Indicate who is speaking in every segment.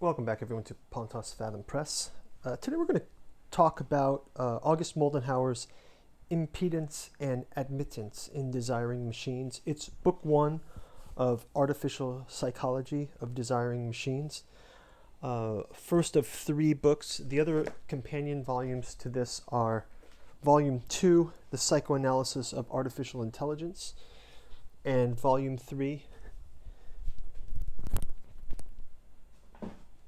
Speaker 1: Welcome back, everyone, to Pontos Fathom Press. Today we're going to talk about August Moldenhauer's Impedance and Admittance in Desiring Machines. It's book one of Artificial Psychology of Desiring Machines. First of three books. The other companion volumes to this are Volume 2, The Psychoanalysis of Artificial Intelligence, and Volume 3,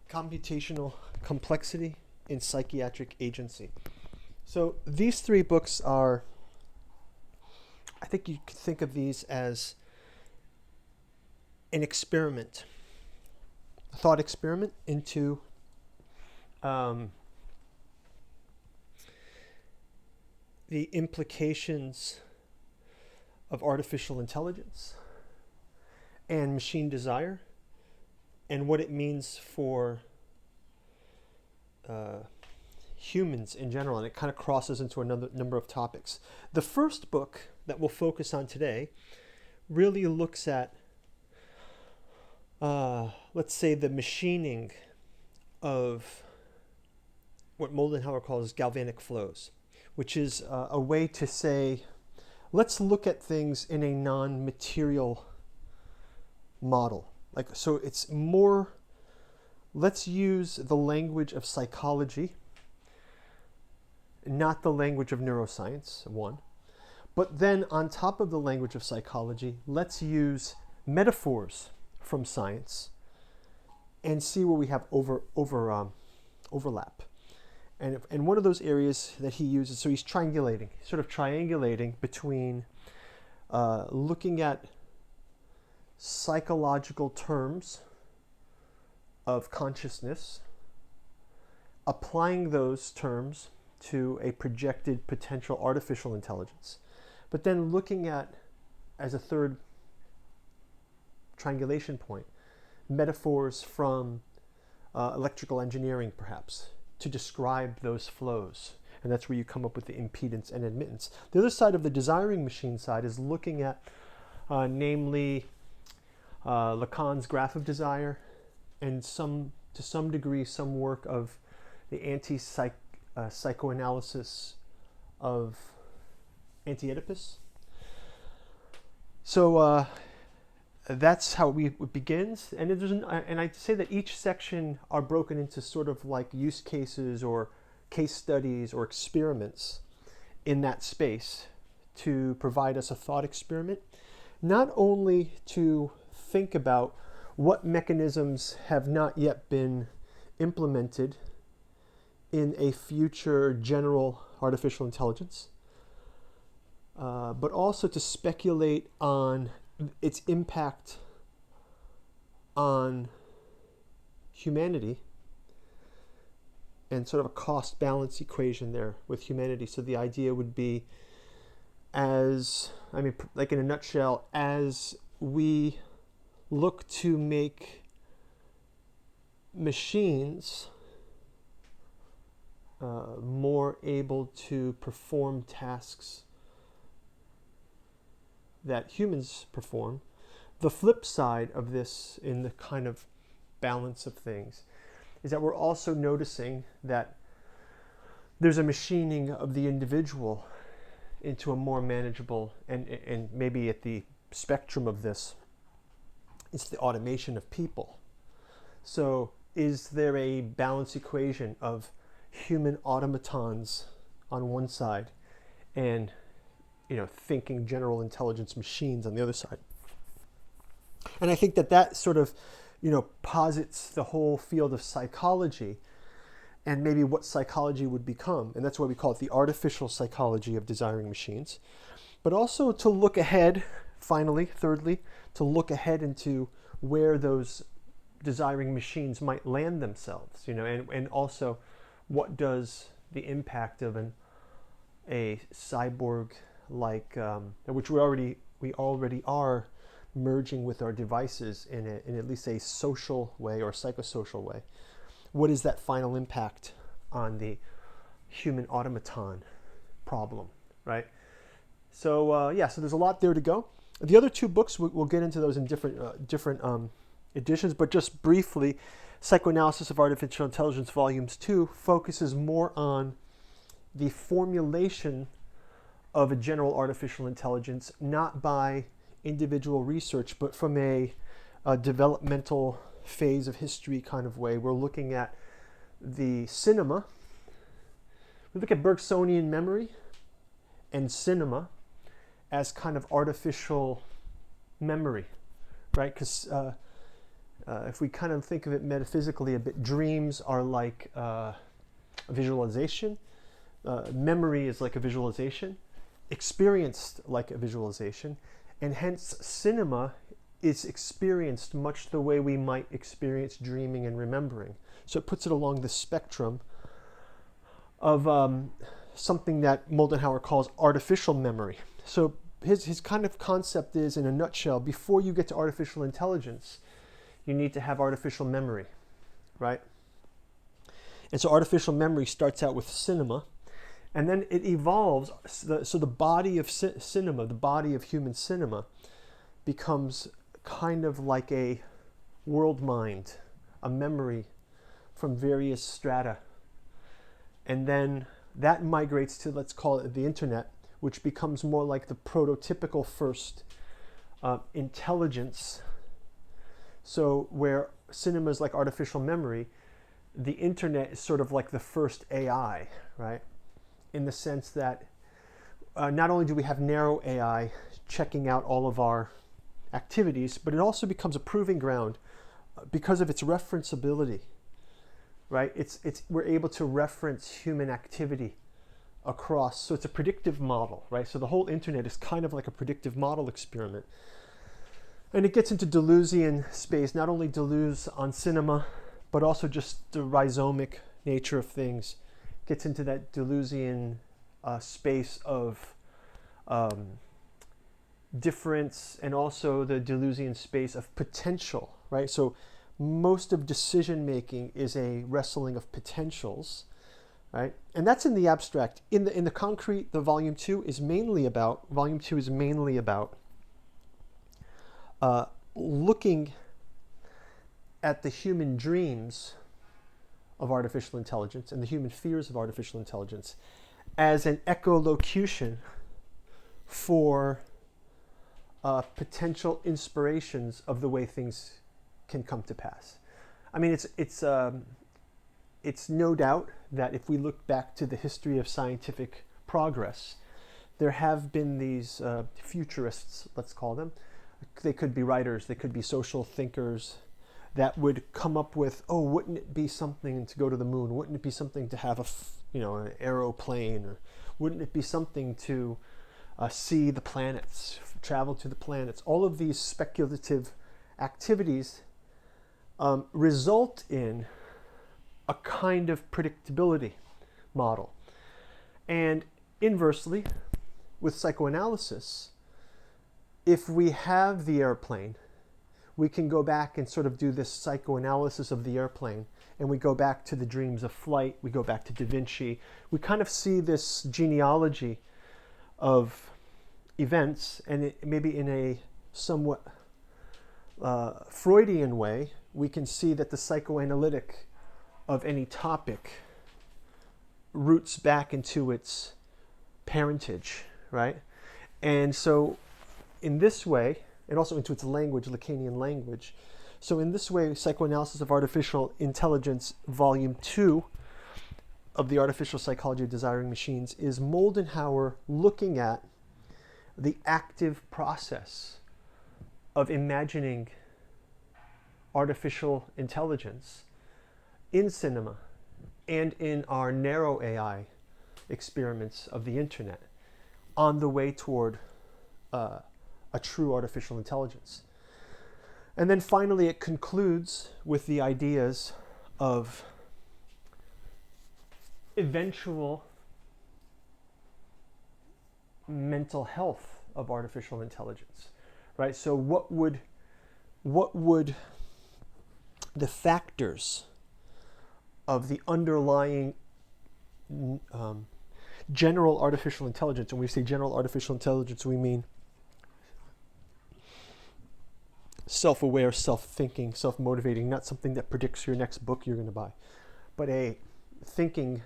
Speaker 1: Computational Complexity in Psychiatric Agency. So these three books are, I think you could think of these as an experiment, a thought experiment into the implications of artificial intelligence and machine desire, and what it means for humans in general, and it kind of crosses into another number of topics. The first book that we'll focus on today really looks at, let's say, the machining of what Moldenhauer calls galvanic flows, which is a way to say, let's look at things in a non-material model. So it's more, let's use the language of psychology, not the language of neuroscience, one. But then on top of the language of psychology, let's use metaphors from science and see where we have overlap. And one of those areas that he uses, so he's triangulating between looking at psychological terms of consciousness, applying those terms to a projected potential artificial intelligence, but then looking at, as a third triangulation point, metaphors from electrical engineering, perhaps, to describe those flows. And that's where you come up with the impedance and admittance. The other side of the desiring machine side is looking at, namely, Lacan's graph of desire, and to some degree some work of the psychoanalysis of Anti-Oedipus. So that's how it begins, and and I'd say that each section are broken into sort of like use cases or case studies or experiments in that space to provide us a thought experiment, not only to think about what mechanisms have not yet been implemented in a future general artificial intelligence, but also to speculate on its impact on humanity and sort of a cost balance equation there with humanity. So the idea would be, like in a nutshell, as we look to make machines more able to perform tasks that humans perform, the flip side of this in the kind of balance of things is that we're also noticing that there's a machining of the individual into a more manageable, and maybe at the spectrum of this, it's the automation of people. So is there a balance equation of human automatons on one side and thinking general intelligence machines on the other side? And I think that sort of posits the whole field of psychology and maybe what psychology would become. And that's why we call it the artificial psychology of desiring machines. But also to look ahead, finally, thirdly, to look ahead into where those desiring machines might land themselves, and also what does the impact of a cyborg like, which we already are merging with our devices in at least a social way or psychosocial way. What is that final impact on the human automaton problem, right? So so there's a lot there to go. The other two books, we'll get into those in different editions, but just briefly, Psychoanalysis of Artificial Intelligence Volumes 2 focuses more on the formulation of a general artificial intelligence, not by individual research, but from a developmental phase of history kind of way. We're looking at the cinema. We look at Bergsonian memory and cinema as kind of artificial memory, right? Because if we kind of think of it metaphysically a bit, dreams are like a visualization. Memory is like a visualization, experienced like a visualization, and hence cinema is experienced much the way we might experience dreaming and remembering. So it puts it along the spectrum of something that Moldenhauer calls artificial memory. So his kind of concept is, in a nutshell, before you get to artificial intelligence, you need to have artificial memory, right? And so artificial memory starts out with cinema, and then it evolves. So the body of cinema, the body of human cinema, becomes kind of like a world mind, a memory from various strata. And then that migrates to, let's call it, the internet, which becomes more like the prototypical first intelligence. So where cinema is like artificial memory, the internet is sort of like the first AI, right? In the sense that not only do we have narrow AI checking out all of our activities, but it also becomes a proving ground because of its referenceability, right? We're able to reference human activity across, so it's a predictive model, right? So the whole internet is kind of like a predictive model experiment. And it gets into Deleuzian space, not only Deleuze on cinema, but also just the rhizomic nature of things. Gets into that Deleuzian space of difference, and also the Deleuzian space of potential, right? So most of decision making is a wrestling of potentials, right? And that's in the abstract. In the concrete, the volume 2 is mainly about looking at the human dreams of artificial intelligence and the human fears of artificial intelligence as an echolocution for potential inspirations of the way things can come to pass. I mean, it's no doubt that if we look back to the history of scientific progress, there have been these futurists, let's call them. They could be writers, they could be social thinkers, that would come up with, oh, wouldn't it be something to go to the moon? Wouldn't it be something to have an aeroplane? Or wouldn't it be something to see the planets, travel to the planets? All of these speculative activities result in a kind of predictability model. And inversely, with psychoanalysis, if we have the airplane, we can go back and sort of do this psychoanalysis of the airplane, and we go back to the dreams of flight, we go back to Da Vinci. We kind of see this genealogy of events, and maybe in a somewhat Freudian way, we can see that the psychoanalytic of any topic roots back into its parentage, right? And so in this way, and also into its language, Lacanian language. So in this way, Psychoanalysis of Artificial Intelligence, Volume 2 of the Artificial Psychology of Desiring Machines is Moldenhauer looking at the active process of imagining artificial intelligence in cinema and in our narrow AI experiments of the internet on the way toward a true artificial intelligence. And then finally it concludes with the ideas of eventual mental health of artificial intelligence, right? So what would the factors of the underlying general artificial intelligence, and when we say general artificial intelligence, we mean self-aware, self-thinking, self-motivating, not something that predicts your next book you're going to buy, but a thinking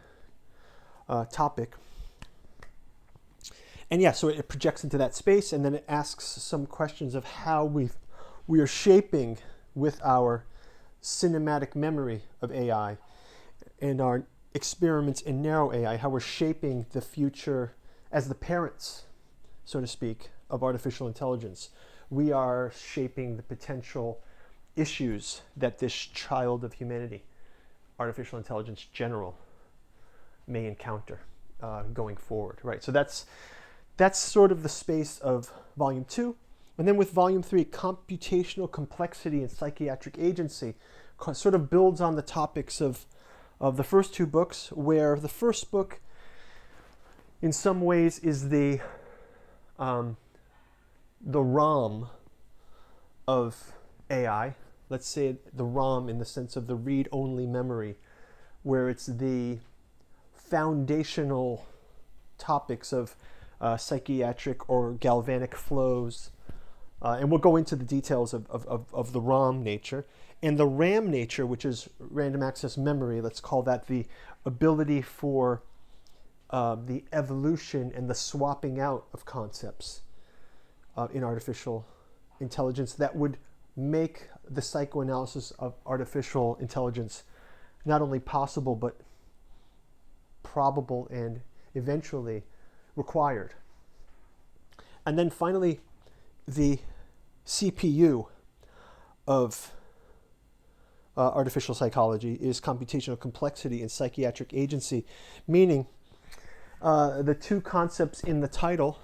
Speaker 1: topic. And yeah, so it projects into that space, and then it asks some questions of how we are shaping with our cinematic memory of AI and our experiments in narrow AI, how we're shaping the future as the parents, so to speak, of artificial intelligence. We are shaping the potential issues that this child of humanity, artificial intelligence general, may encounter going forward, right? So that's sort of the space of volume 2. And then with volume 3, computational complexity and psychiatric agency, sort of builds on the topics of the first 2 books, where the first book in some ways is the ROM of AI. Let's say the ROM in the sense of the read-only memory, where it's the foundational topics of psychiatric or galvanic flows. And we'll go into the details of the ROM nature. And the RAM nature, which is random access memory, let's call that the ability for the evolution and the swapping out of concepts in artificial intelligence that would make the psychoanalysis of artificial intelligence not only possible, but probable and eventually required. And then finally, the CPU of artificial psychology is computational complexity and psychiatric agency, meaning the 2 concepts in the title.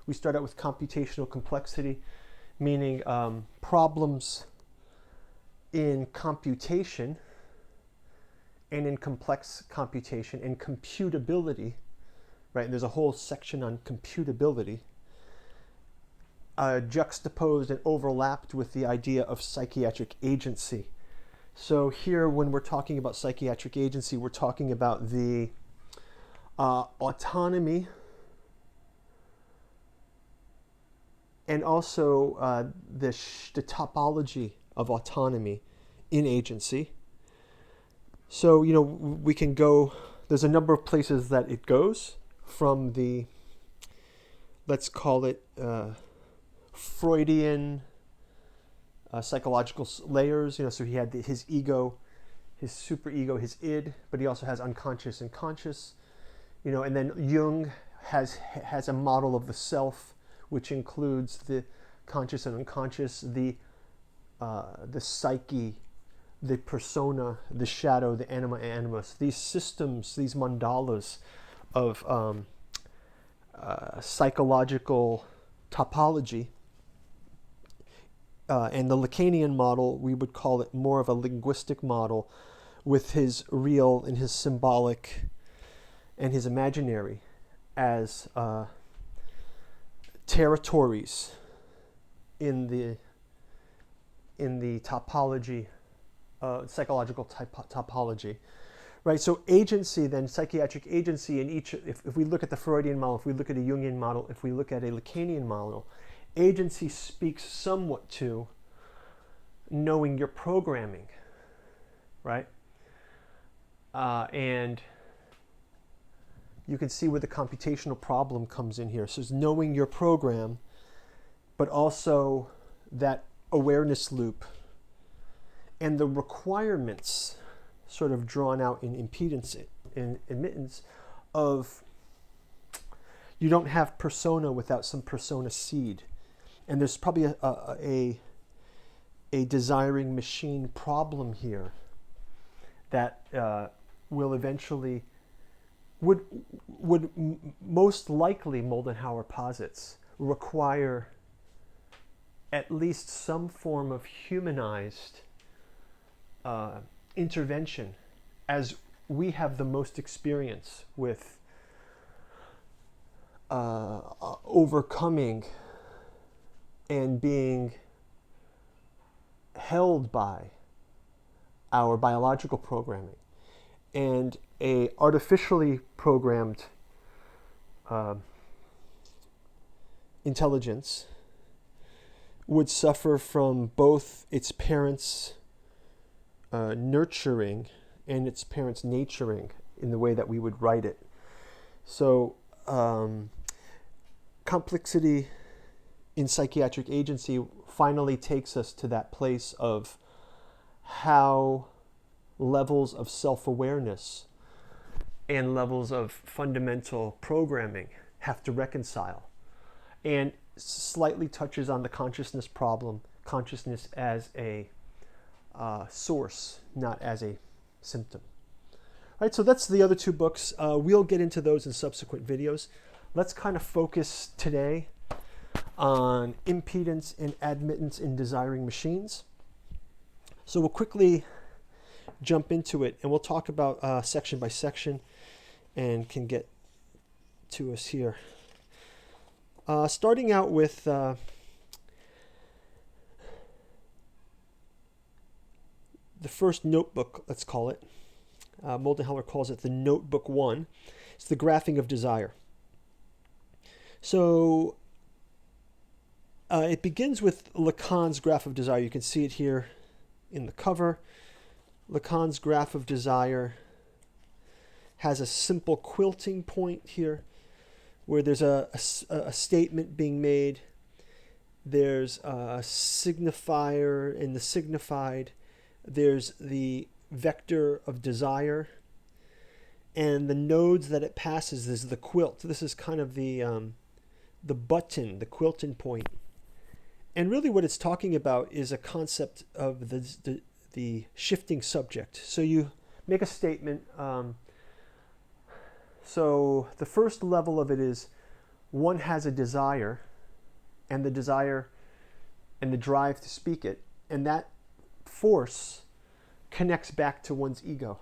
Speaker 1: We start out with computational complexity, meaning problems in computation and in complex computation and computability, right? And there's a whole section on computability, juxtaposed and overlapped with the idea of psychiatric agency. So here, when we're talking about psychiatric agency, we're talking about the autonomy and also the topology of autonomy in agency. So, we can go, there's a number of places that it goes from the, let's call it Freudian psychological layers. So he had his ego, his superego, his id, but he also has unconscious and conscious. And then Jung has a model of the self, which includes the conscious and unconscious, the psyche, the persona, the shadow, the anima and animus. These systems, these mandalas of psychological topology. And the Lacanian model, we would call it more of a linguistic model, with his real and his symbolic and his imaginary as territories in the topology, psychological topology, right? So agency, then psychiatric agency in each. If we look at the Freudian model, if we look at a Jungian model, if we look at a Lacanian model, agency speaks somewhat to knowing your programming, right? And you can see where the computational problem comes in here. So it's knowing your program, but also that awareness loop and the requirements sort of drawn out in impedance and admittance of you don't have persona without some persona seed. And there's probably a desiring machine problem here that will eventually, would most likely, Moldenhauer posits, require at least some form of humanized intervention, as we have the most experience with overcoming and being held by our biological programming. And a artificially programmed intelligence would suffer from both its parents' nurturing and its parents' naturing in the way that we would write it. So complexity in psychiatric agency finally takes us to that place of how levels of self-awareness and levels of fundamental programming have to reconcile, and slightly touches on the consciousness problem, consciousness as a source, not as a symptom. All right, so that's the other two books. We'll get into those in subsequent videos. Let's kind of focus today on impedance and admittance in desiring machines. So we'll quickly jump into it, and we'll talk about section by section and can get to us here. Starting out with the first notebook, let's call it. Moldenhauer calls it the Notebook 1. It's the graphing of desire. So it begins with Lacan's graph of desire. You can see it here in the cover. Lacan's graph of desire has a simple quilting point here where there's a statement being made. There's a signifier and the signified. There's the vector of desire. And the nodes that it passes is the quilt. This is kind of the button, the quilting point. And really what it's talking about is a concept of the shifting subject. So you make a statement. So the first level of it is one has a desire and the desire and the drive to speak it. And that force connects back to one's ego,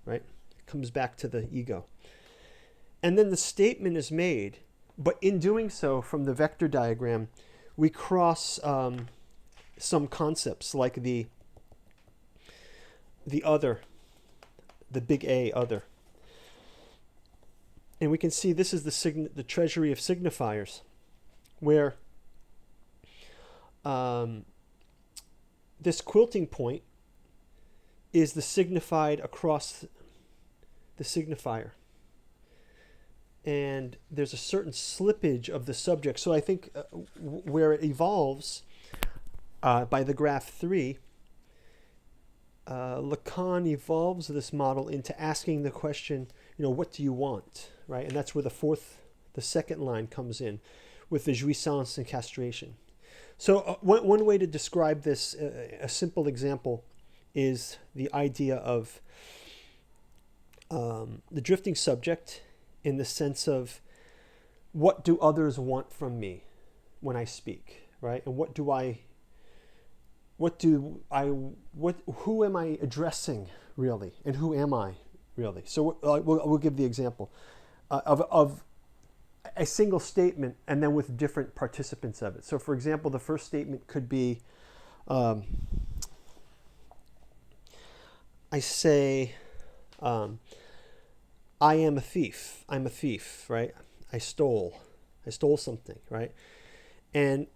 Speaker 1: right? It comes back to the ego. And then the statement is made, but in doing so, from the vector diagram, we cross some concepts like the other, the big A, other. And we can see this is the treasury of signifiers, where this quilting point is the signified across the signifier. And there's a certain slippage of the subject. So I think where it evolves by the graph 3, Lacan evolves this model into asking the question, what do you want, right? And that's where the second line comes in with the jouissance and castration. So one way to describe this, a simple example, is the idea of the drifting subject in the sense of what do others want from me when I speak, right? And who am I addressing really? And who am I really? So we'll give the example of a single statement and then with different participants of it. So for example, the first statement could be, I say, I am a thief. I'm a thief, right? I stole something, right? And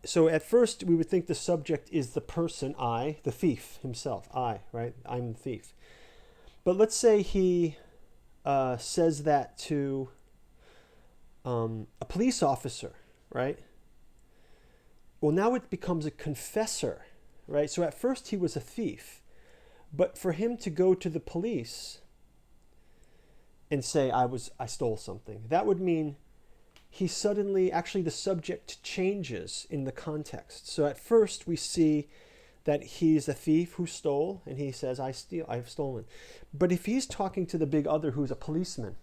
Speaker 1: so at first we would think the subject is the person, I, the thief himself, I, right? I'm the thief. But let's say he says that to a police officer, right? Well, now it becomes a confessor, right? So at first he was a thief, but for him to go to the police and say, I stole something, that would mean he suddenly, actually the subject changes in the context. So at first we see that he's a thief who stole, and he says, I've stolen. But if he's talking to the big other who's a policeman,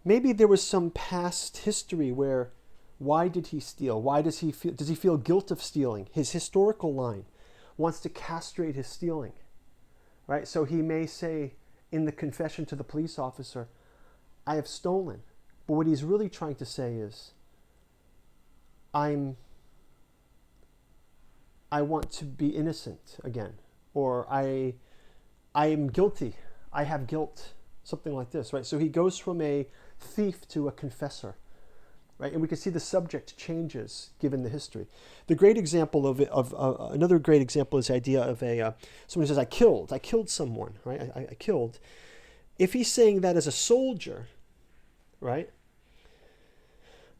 Speaker 1: maybe there was some past history where, why did he steal? Why does he feel guilt of stealing? His historical line wants to castrate his stealing, right? So he may say in the confession to the police officer, I have stolen. But what he's really trying to say is, I want to be innocent again, or I am guilty. I have guilt, something like this, right? So he goes from a thief to a confessor. right? And we can see the subject changes given the history. The great example another great example is the idea of someone who says, I killed someone, right? I killed. If he's saying that as a soldier, right?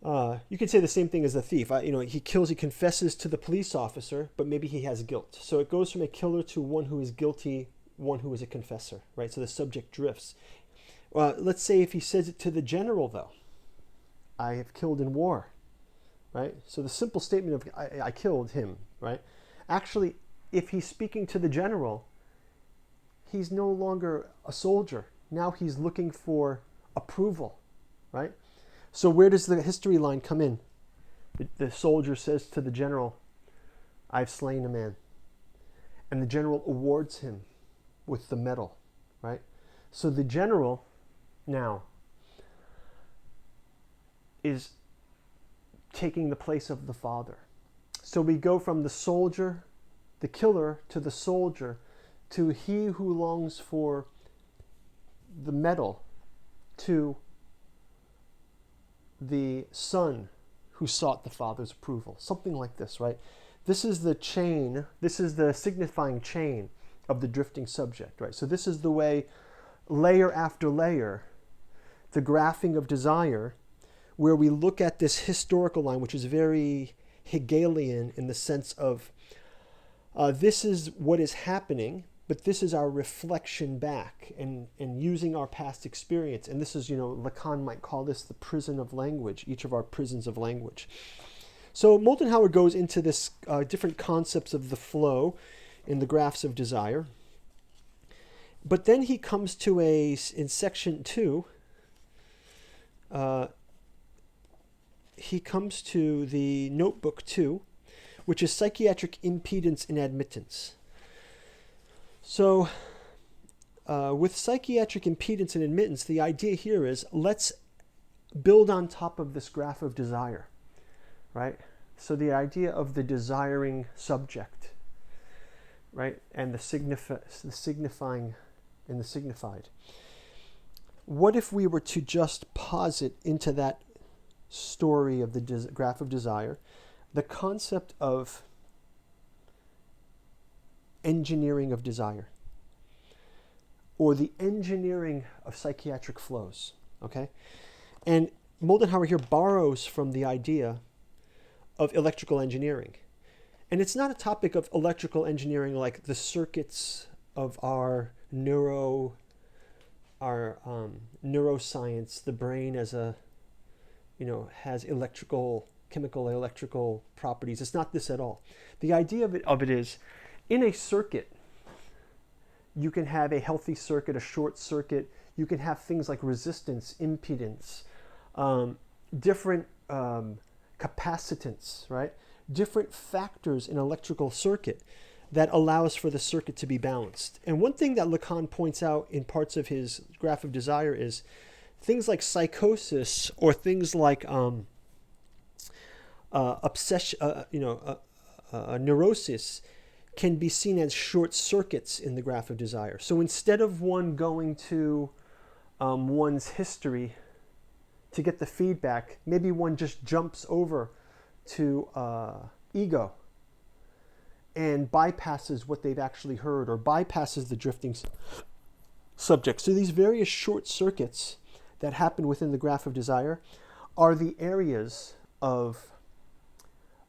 Speaker 1: You could say the same thing as a thief. He kills, he confesses to the police officer, but maybe he has guilt. So it goes from a killer to one who is guilty, one who is a confessor, right? So the subject drifts. Let's say if he says it to the general, though, I have killed in war, right? So the simple statement of I killed him, right? Actually, if he's speaking to the general, he's no longer a soldier. Now he's looking for approval, right? So where does the history line come in? The soldier says to the general, I've slain a man. And the general awards him with the medal, right? So the general now is taking the place of the father. So we go from the soldier, the killer, to the soldier, to he who longs for the medal, to the son who sought the father's approval. Something like this, right? This is the chain, this is the signifying chain of the drifting subject, right? So this is the way, layer after layer, the graphing of desire, where we look at this historical line, which is very Hegelian in the sense of this is what is happening, but this is our reflection back and using our past experience. And this is, Lacan might call this the prison of language, each of our prisons of language. So Moldenhauer goes into this different concepts of the flow in the graphs of desire. But then he comes to in section 2, he comes to the notebook 2, which is psychiatric impedance and admittance. So with psychiatric impedance and admittance, the idea here is let's build on top of this graph of desire, right? So the idea of the desiring subject, right? And the signifying and the signified. What if we were to just posit into that story of the graph of desire the concept of engineering of desire, or the engineering of psychiatric flows, okay? And Moldenhauer here borrows from the idea of electrical engineering. And it's not a topic of electrical engineering like the circuits of our neuroscience, the brain as has chemical electrical properties. It's not this at all. The idea of it is, in a circuit, you can have a healthy circuit, a short circuit. You can have things like resistance, impedance, different capacitance, right? Different factors in an electrical circuit that allows for the circuit to be balanced. And one thing that Lacan points out in parts of his graph of desire is things like psychosis or things like obsession, neurosis can be seen as short circuits in the graph of desire. So instead of one going to one's history to get the feedback, maybe one just jumps over to ego and bypasses what they've actually heard or bypasses the drifting subject. So these various short circuits that happen within the graph of desire are the areas of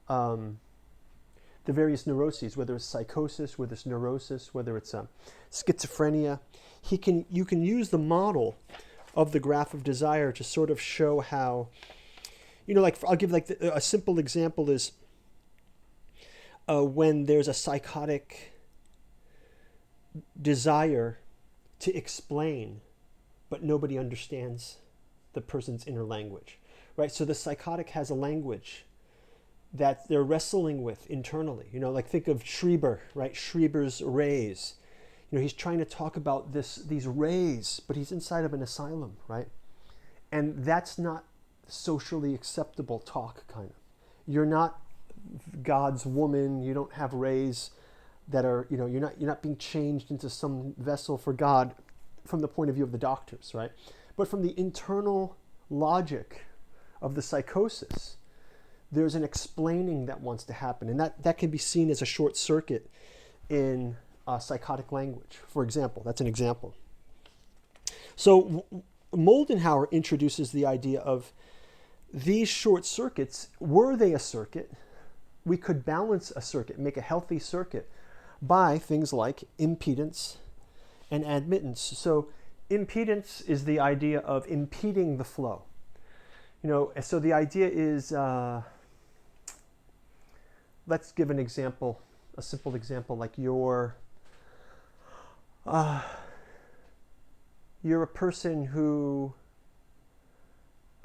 Speaker 1: the various neuroses, whether it's psychosis, whether it's neurosis, whether it's schizophrenia. You can use the model of the graph of desire to sort of show how, I'll give a simple example is when there's a psychotic desire to explain, but nobody understands the person's inner language, right? So the psychotic has a language that they're wrestling with internally. Think of Schreiber, right? Schreiber's rays. He's trying to talk about these rays, but he's inside of an asylum, right? And that's not socially acceptable talk, kind of. You're not God's woman. You don't have rays that are, you're not being changed into some vessel for God from the point of view of the doctors, right? But from the internal logic of the psychosis, there's an explaining that wants to happen. And that can be seen as a short circuit in psychotic language, for example. That's an example. So Moldenhauer introduces the idea of these short circuits. Were they a circuit, we could balance a circuit, make a healthy circuit by things like impedance and admittance. So impedance is the idea of impeding the flow. So the idea is, let's give an example, a simple example, like you're a person who,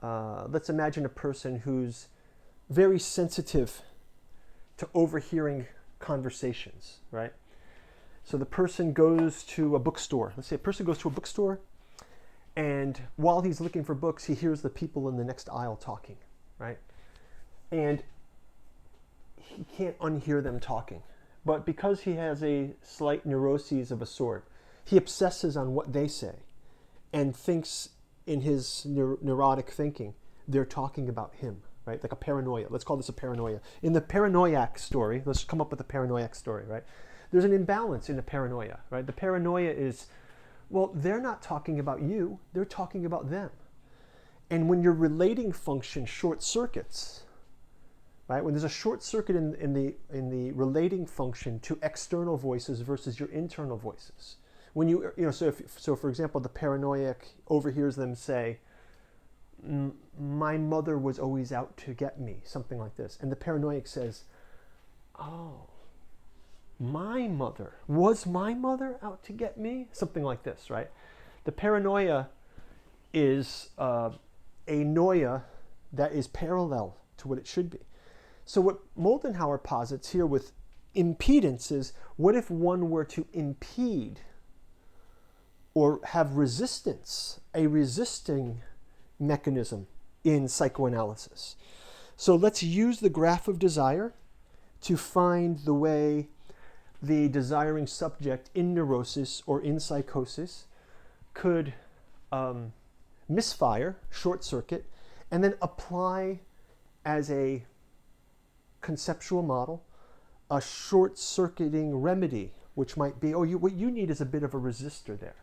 Speaker 1: let's imagine a person who's very sensitive to overhearing conversations, right? So the person goes to a bookstore. Let's say a person goes to a bookstore, and while he's looking for books, he hears the people in the next aisle talking, right? And he can't unhear them talking. But because he has a slight neuroses of a sort, he obsesses on what they say and thinks in his neurotic thinking they're talking about him, right? Like a paranoia. Let's call this a paranoia. In the paranoiac story, let's come up with a paranoiac story, right? There's an imbalance in the paranoia, right? The paranoia is, well, they're not talking about you, they're talking about them. And when your relating function short circuits, right? When there's a short circuit in the relating function to external voices versus your internal voices. When so for example, the paranoiac overhears them say, my mother was always out to get me, something like this. And the paranoiac says, oh, was my mother out to get me? Something like this, right? The paranoia is a noia that is parallel to what it should be. So what Moldenhauer posits here with impedance is, what if one were to impede or have resistance, a resisting mechanism in psychoanalysis? So let's use the graph of desire to find the way the desiring subject in neurosis or in psychosis could misfire, short circuit, and then apply as a conceptual model a short-circuiting remedy, which might be, what you need is a bit of a resistor there.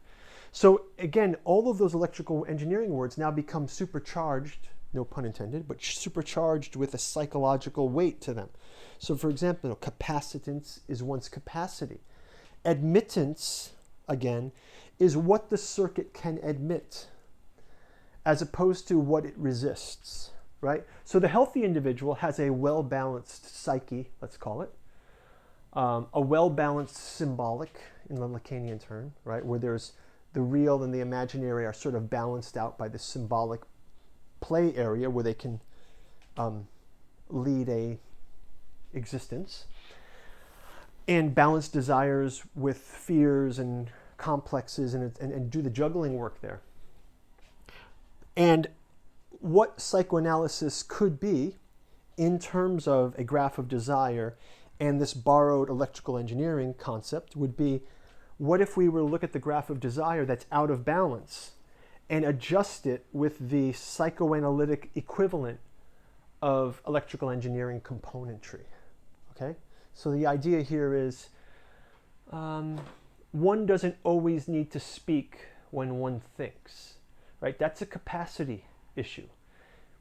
Speaker 1: So again, all of those electrical engineering words now become supercharged, no pun intended, but supercharged with a psychological weight to them. So for example, capacitance is one's capacity. Admittance, again, is what the circuit can admit as opposed to what it resists, right? So the healthy individual has a well-balanced psyche, let's call it, a well-balanced symbolic in the Lacanian term, right? Where there's the real and the imaginary are sort of balanced out by the symbolic play area where they can lead a existence, and balance desires with fears and complexes and do the juggling work there. And what psychoanalysis could be in terms of a graph of desire and this borrowed electrical engineering concept would be, what if we were to look at the graph of desire that's out of balance and adjust it with the psychoanalytic equivalent of electrical engineering componentry? Okay? So the idea here is one doesn't always need to speak when one thinks, right? That's a capacity issue.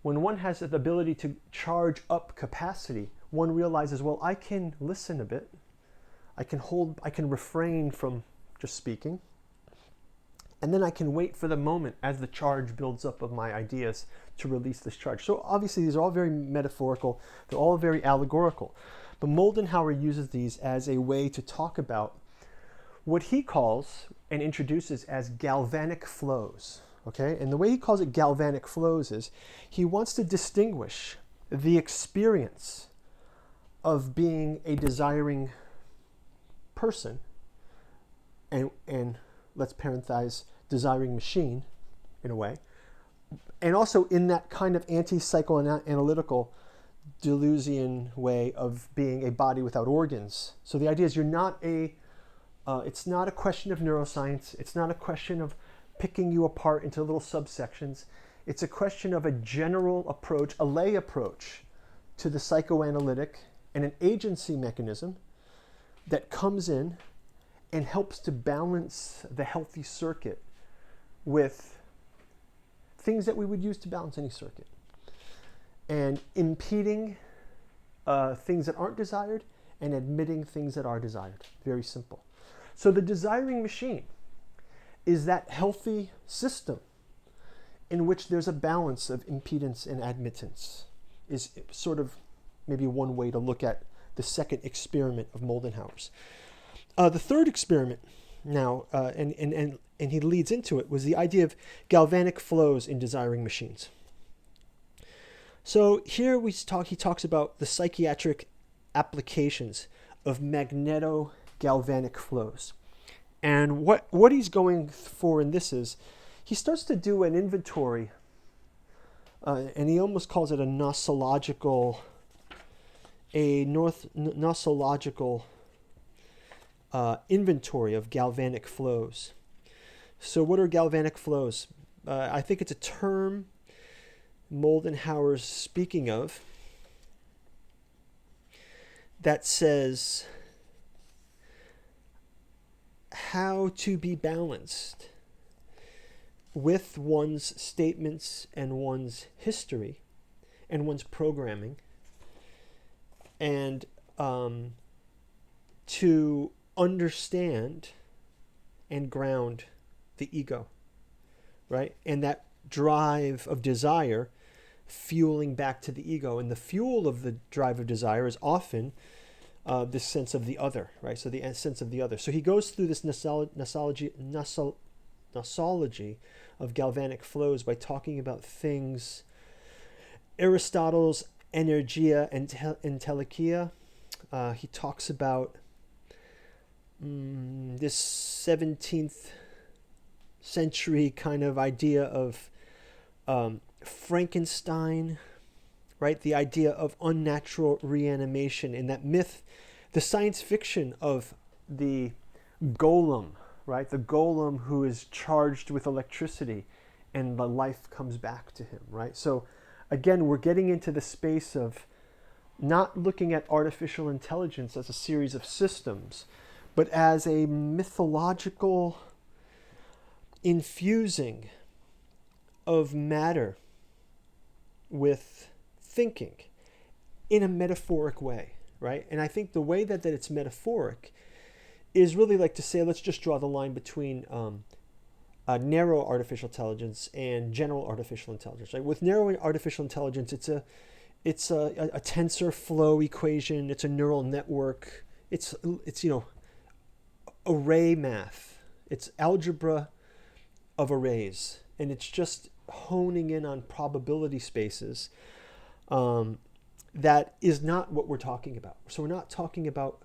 Speaker 1: When one has the ability to charge up capacity, one realizes, well, I can listen a bit. I can refrain from just speaking. And then I can wait for the moment as the charge builds up of my ideas to release this charge. So obviously these are all very metaphorical. They're all very allegorical. But Moldenhauer uses these as a way to talk about what he calls and introduces as galvanic flows. Okay? And the way he calls it galvanic flows is he wants to distinguish the experience of being a desiring person and let's parenthesize desiring machine in a way, and also in that kind of anti-psychoanalytical Deleuzian way of being a body without organs. So the idea is it's not a question of neuroscience. It's not a question of picking you apart into little subsections. It's a question of a general approach, a lay approach to the psychoanalytic and an agency mechanism that comes in and helps to balance the healthy circuit with things that we would use to balance any circuit. And impeding things that aren't desired and admitting things that are desired. Very simple. So the desiring machine is that healthy system in which there's a balance of impedance and admittance, is sort of maybe one way to look at the second experiment of Moldenhauer's. The third experiment now, and he leads into it, was the idea of galvanic flows in desiring machines. So here he talks about the psychiatric applications of magneto-galvanic flows. And what he's going for in this is, he starts to do an inventory, and he almost calls it a nosological inventory of galvanic flows. So what are galvanic flows? I think it's a term Moldenhauer's speaking of that says how to be balanced with one's statements and one's history and one's programming, and to understand and ground the ego, right? And that drive of desire fueling back to the ego. And the fuel of the drive of desire is often this sense of the other, right? So the sense of the other. So he goes through this nosology of galvanic flows by talking about things, Aristotle's energia and entelecheia. He talks about this 17th century kind of idea of Frankenstein, right? The idea of unnatural reanimation, and that myth, the science fiction of the golem, right? The golem who is charged with electricity and the life comes back to him, right? So again, we're getting into the space of not looking at artificial intelligence as a series of systems, but as a mythological infusing of matter with thinking in a metaphoric way, right? And I think the way that it's metaphoric is really like to say, let's just draw the line between narrow artificial intelligence and general artificial intelligence, right? With narrow artificial intelligence, it's a tensor flow equation, it's a neural network, it's array math, it's algebra of arrays, and it's just honing in on probability spaces. That is not what we're talking about. So we're not talking about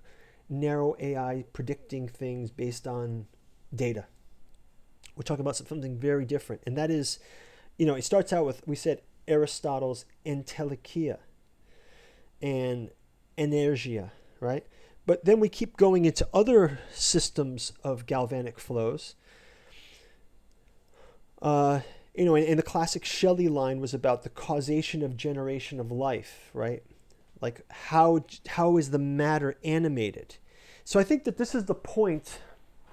Speaker 1: narrow AI predicting things based on data. We're talking about something very different, and that is, it starts out with, we said, Aristotle's entelecheia and energia, right? But then we keep going into other systems of galvanic flows. And the classic Shelley line was about the causation of generation of life, right? Like how is the matter animated? So I think that this is the point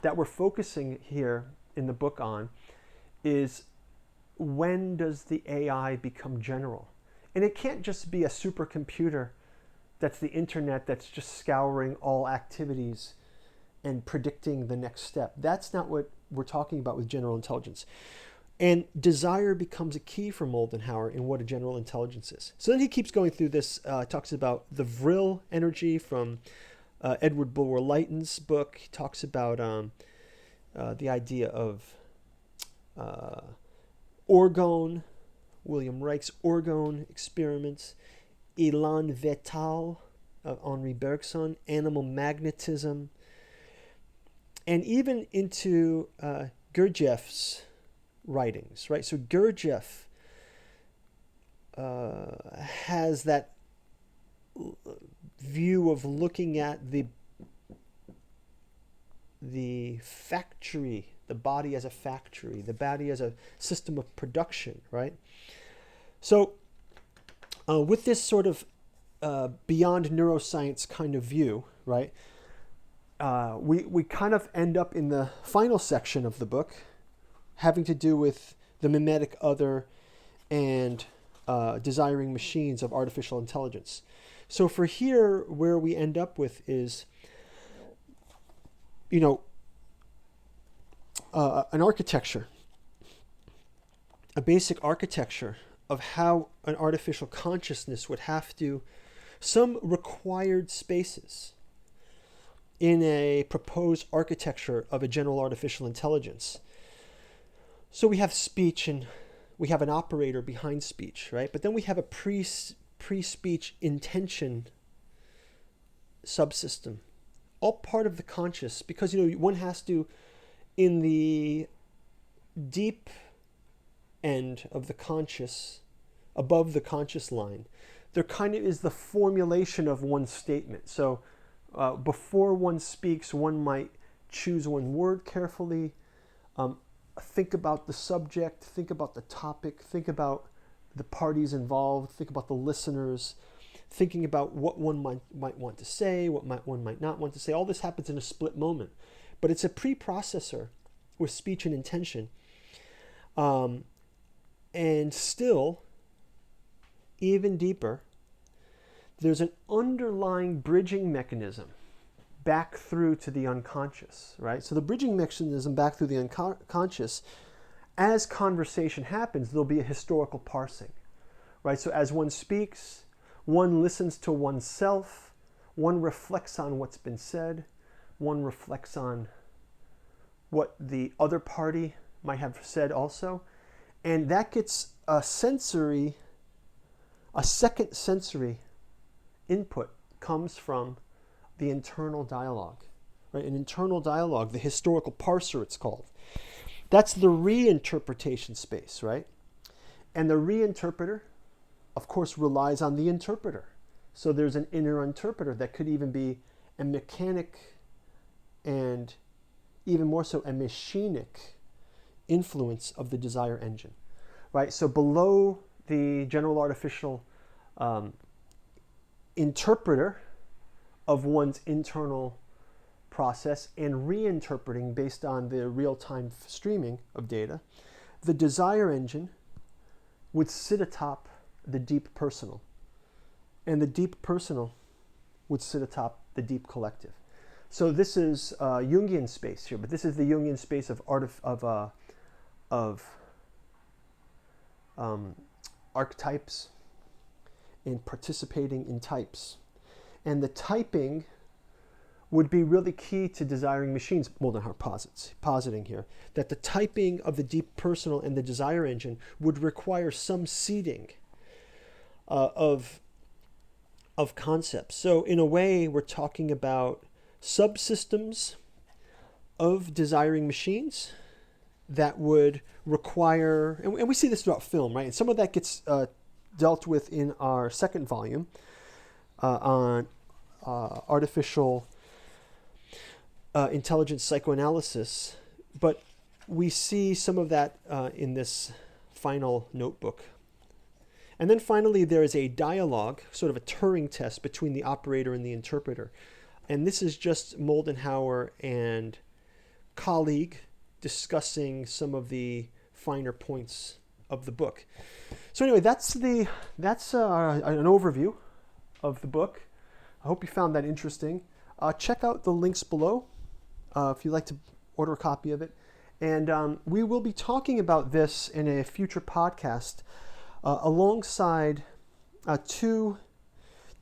Speaker 1: that we're focusing here in the book on, is when does the AI become general? And it can't just be a supercomputer that's the internet that's just scouring all activities and predicting the next step. That's not what we're talking about with general intelligence. And desire becomes a key for Moldenhauer in what a general intelligence is. So then he keeps going through this, talks about the Vril energy from Edward Bulwer-Lytton's book. He talks about the idea of orgone, William Reich's orgone experiments, élan vital of Henri Bergson, animal magnetism, and even into Gurdjieff's writings, right? So Gurdjieff has that view of looking at the factory, the body as a factory, the body as a system of production, right? So with this sort of beyond neuroscience kind of view, right, we kind of end up in the final section of the book having to do with the mimetic other and desiring machines of artificial intelligence. So for here, where we end up with is, an architecture, a basic architecture of how an artificial consciousness would have to, some required spaces in a proposed architecture of a general artificial intelligence. So we have speech and we have an operator behind speech, right? But then we have a pre-speech intention subsystem, all part of the conscious, because one has to, in the deep end of the conscious, above the conscious line, there kind of is the formulation of one's statement. So before one speaks, one might choose one word carefully, think about the subject, think about the topic, think about the parties involved, think about the listeners, thinking about what one might want to say, what one might not want to say. All this happens in a split moment. But it's a preprocessor with speech and intention. And still, even deeper, there's an underlying bridging mechanism back through to the unconscious, right? So the bridging mechanism back through the unconscious, as conversation happens, there'll be a historical parsing, right? So as one speaks, one listens to oneself, one reflects on what's been said, one reflects on what the other party might have said also, and that gets a second sensory input comes from the internal dialogue, right? An internal dialogue, the historical parser it's called. That's the reinterpretation space, right? And the reinterpreter, of course, relies on the interpreter. So there's an inner interpreter that could even be a mechanic and even more so a machinic influence of the desire engine, right? So below the general artificial interpreter of one's internal process and reinterpreting based on the real-time streaming of data, the desire engine would sit atop the deep personal, and the deep personal would sit atop the deep collective. So this is Jungian space here, but this is the Jungian space of archetypes and participating in types. And the typing would be really key to desiring machines. Moldenhauer positing here that the typing of the deep personal and the desire engine would require some seeding of concepts. So in a way, we're talking about subsystems of desiring machines that would require, and we see this throughout film, right? And some of that gets dealt with in our second volume on artificial intelligence psychoanalysis, but we see some of that in this final notebook. And then finally, there is a dialogue, sort of a Turing test between the operator and the interpreter. And this is just Moldenhauer and colleague discussing some of the finer points of the book. So anyway, that's an overview of the book. I hope you found that interesting. Check out the links below if you'd like to order a copy of it. And we will be talking about this in a future podcast alongside two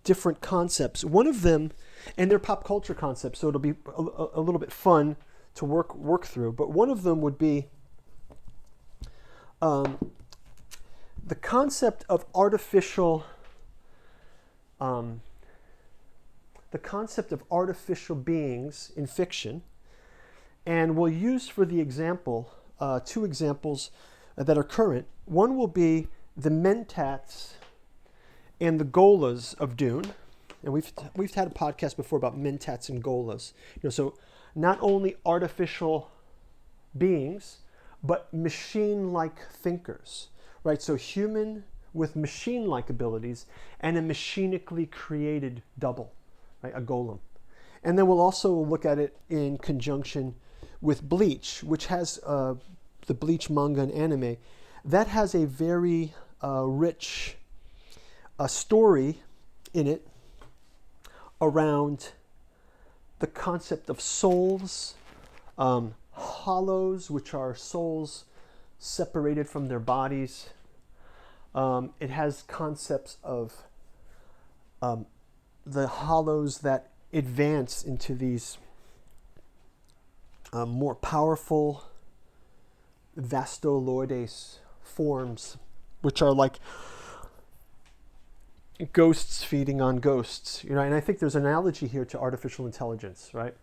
Speaker 1: different concepts. One of them, and they're pop culture concepts, so it'll be a little bit fun to work through. But one of them would be the concept of artificial beings in fiction, and we'll use for the example two examples that are current. One will be the mentats and the golas of Dune, and we've had a podcast before about mentats and golas. So not only artificial beings, but machine-like thinkers, right? So human with machine-like abilities and a machinically created double, right? A golem. And then we'll also look at it in conjunction with Bleach, which has the Bleach manga and anime. That has a very rich story in it around the concept of souls, hollows, which are souls separated from their bodies. It has concepts of the hollows that advance into these more powerful Vastoloides forms, which are like ghosts feeding on ghosts, you know. And I think there's an analogy here to artificial intelligence, right?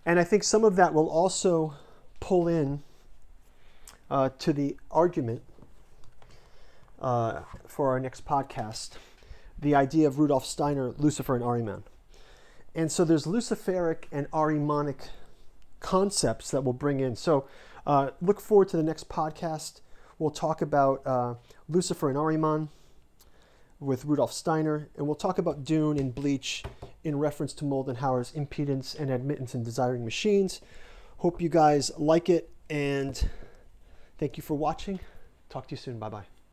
Speaker 1: And I think some of that will also pull in to the argument for our next podcast, the idea of Rudolf Steiner, Lucifer and Ahriman. And so there's Luciferic and Ahrimanic concepts that we'll bring in. So look forward to the next podcast. We'll talk about Lucifer and Ahriman with Rudolf Steiner, and we'll talk about Dune and Bleach in reference to Moldenhauer's Impedance and Admittance in Desiring Machines. Hope you guys like it, and thank you for watching. Talk to you soon. Bye-bye.